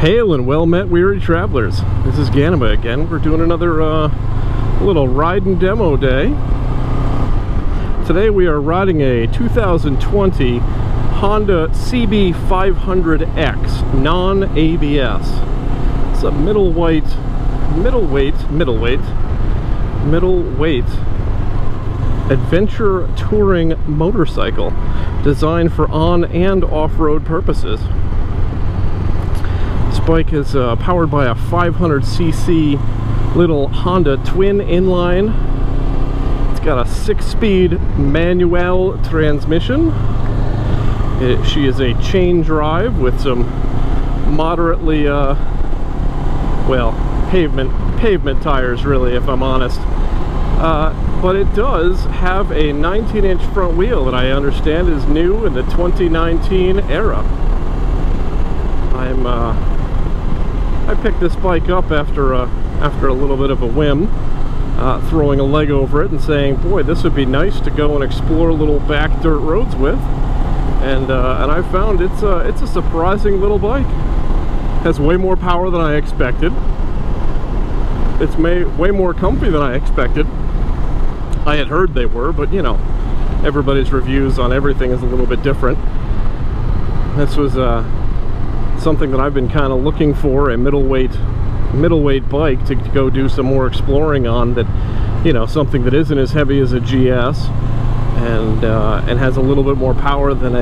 Hail and well met, weary travelers. This is Ganema again. We're doing another little ride and demo day. Today we are riding a 2020 Honda CB500X non-ABS. It's a middleweight adventure touring motorcycle designed for on and off-road purposes. This bike is powered by a 500cc little Honda twin inline. It's got a 6-speed manual transmission. She is a chain drive with some moderately, well, pavement tires, really, if I'm honest. But it does have a 19-inch front wheel that I understand is new in the 2019 era. I picked this bike up after a little bit of a whim, throwing a leg over it and saying, boy, this would be nice to go and explore little back dirt roads with. And I found it's a surprising little bike. Has way more power than I expected. It's way more comfy than I expected. I had heard they were, but you know, everybody's reviews on everything is a little bit different. This was something that I've been kind of looking for, a middleweight bike to go do some more exploring on, that, you know, something that isn't as heavy as a GS and has a little bit more power than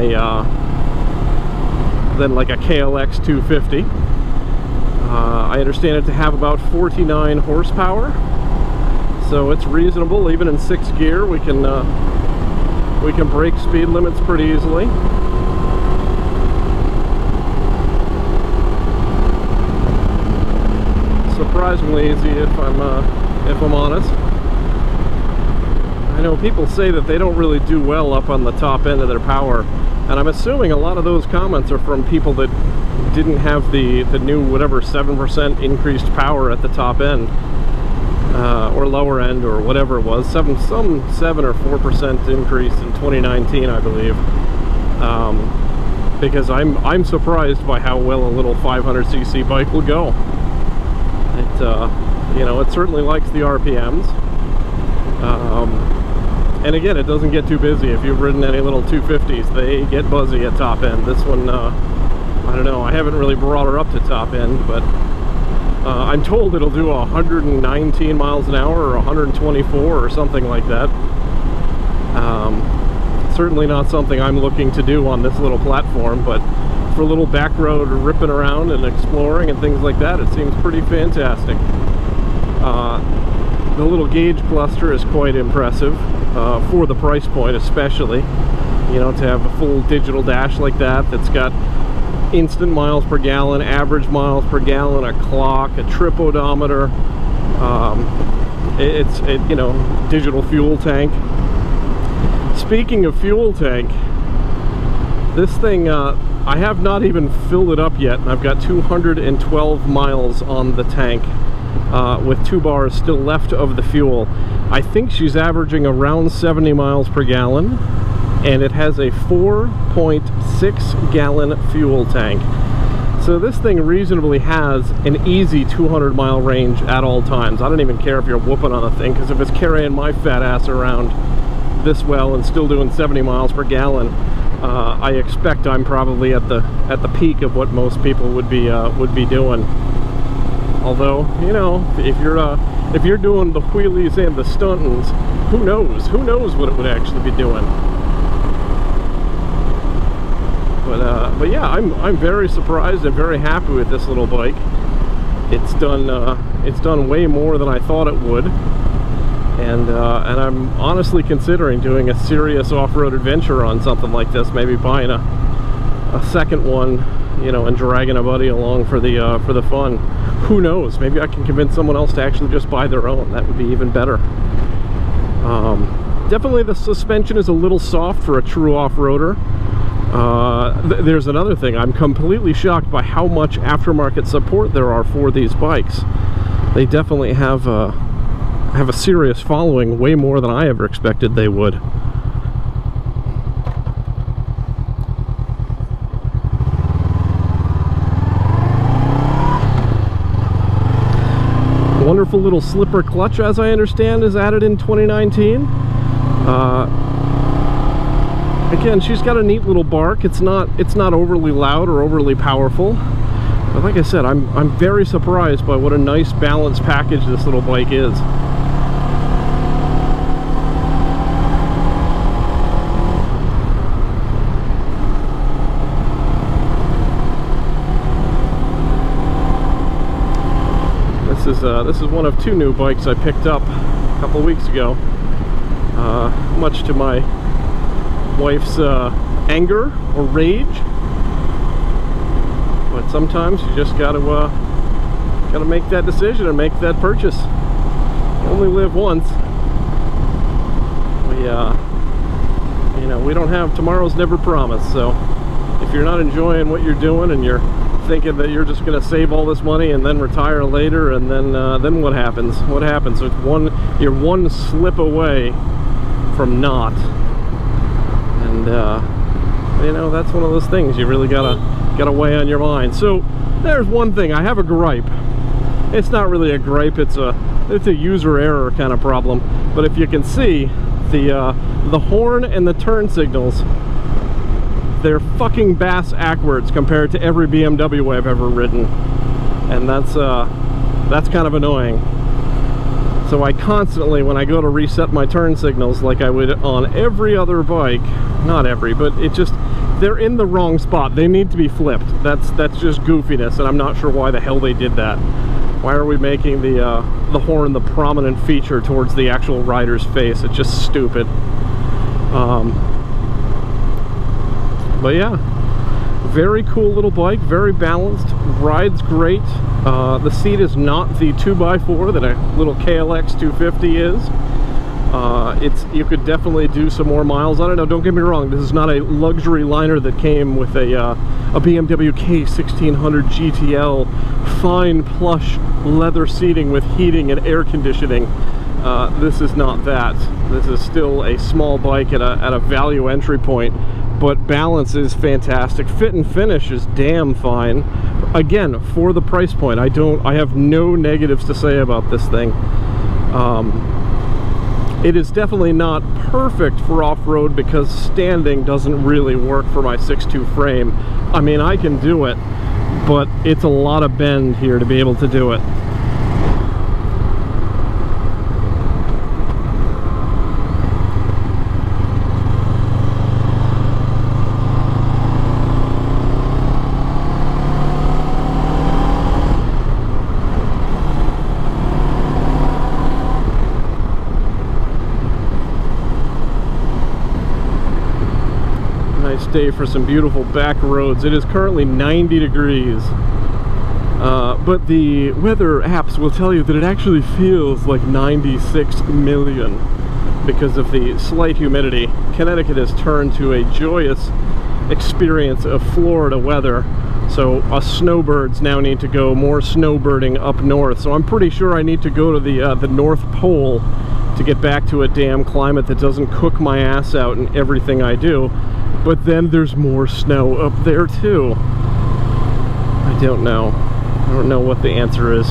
like a KLX 250. I understand it to have about 49 horsepower, so it's reasonable. Even in 6th gear we can break speed limits pretty easily. Surprisingly easy, if I'm honest. I know people say that they don't really do well up on the top end of their power, and I'm assuming a lot of those comments are from people that didn't have the new whatever 7% increased power at the top end, or lower end, or whatever it was, some 7 or 4% increase in 2019, I believe. Because I'm surprised by how well a little 500cc bike will go. It, you know, it certainly likes the RPMs. And again, it doesn't get too busy. If you've ridden any little 250s, they get buzzy at top end. This one, I don't know, I haven't really brought her up to top end, but I'm told it'll do 119 miles an hour or 124 or something like that. Certainly not something I'm looking to do on this little platform, but for a little back road ripping around and exploring and things like that, it seems pretty fantastic. The little gauge cluster is quite impressive, for the price point especially. You know, to have a full digital dash like that, that's got instant miles per gallon, average miles per gallon, a clock, a trip odometer, you know, digital fuel tank. Speaking of fuel tank, this thing, I have not even filled it up yet, and I've got 212 miles on the tank, with 2 bars still left of the fuel. I think she's averaging around 70 miles per gallon, and it has a 4.6 gallon fuel tank. So this thing reasonably has an easy 200 mile range at all times. I don't even care if you're whooping on the thing, because if it's carrying my fat ass around this well and still doing 70 miles per gallon, I expect I'm probably at the peak of what most people would be doing. Although, you know, if you're doing the wheelies and the stuntings, who knows what it would actually be doing. But yeah, I'm very surprised and very happy with this little bike. It's done way more than I thought it would, and I'm honestly considering doing a serious off-road adventure on something like this. Maybe buying a second one, you know, and dragging a buddy along for the fun. Who knows? Maybe I can convince someone else to actually just buy their own. That would be even better. Definitely the suspension is a little soft for a true off-roader. There's another thing. I'm completely shocked by how much aftermarket support there are for these bikes. They definitely have a serious following, way more than I ever expected they would. a little slipper clutch, as I understand, is added in 2019. Again, she's got a neat little bark. It's not overly loud or overly powerful. But like I said, I'm very surprised by what a nice balanced package this little bike is. This is one of two new bikes I picked up a couple weeks ago, much to my wife's anger or rage. But sometimes you just gotta make that decision and make that purchase. You only live once. We don't have, tomorrow's never promised. So if you're not enjoying what you're doing and you're thinking that you're just going to save all this money and then retire later, and then what happens? What happens? You're one slip away from not. And that's one of those things you really gotta weigh on your mind. So there's one thing. I have a gripe. It's not really a gripe. It's a user error kind of problem. But if you can see, the horn and the turn signals, they're fucking bass-ackwards compared to every BMW I've ever ridden. And that's kind of annoying. So I constantly, when I go to reset my turn signals like I would on every other bike, not every, but they're in the wrong spot. They need to be flipped. That's just goofiness, and I'm not sure why the hell they did that. Why are we making the horn the prominent feature towards the actual rider's face? It's just stupid. But yeah, very cool little bike, very balanced, rides great. The seat is not the 2x4 that a little KLX 250 is. You could definitely do some more miles on it. Now, don't get me wrong, this is not a luxury liner that came with a BMW K1600 GTL, fine plush leather seating with heating and air conditioning. This is not that. This is still a small bike at a value entry point. But balance is fantastic. Fit and finish is damn fine. Again, for the price point, I have no negatives to say about this thing. It is definitely not perfect for off-road because standing doesn't really work for my 6'2" frame. I mean, I can do it, but it's a lot of bend here to be able to do it. Day for some beautiful back roads. It is currently 90 degrees, but the weather apps will tell you that it actually feels like 96 million because of the slight humidity. Connecticut has turned to a joyous experience of Florida weather, so us snowbirds now need to go more snowbirding up north. So I'm pretty sure I need to go to the North Pole to get back to a damn climate that doesn't cook my ass out in everything I do. But then there's more snow up there too. I don't know what the answer is.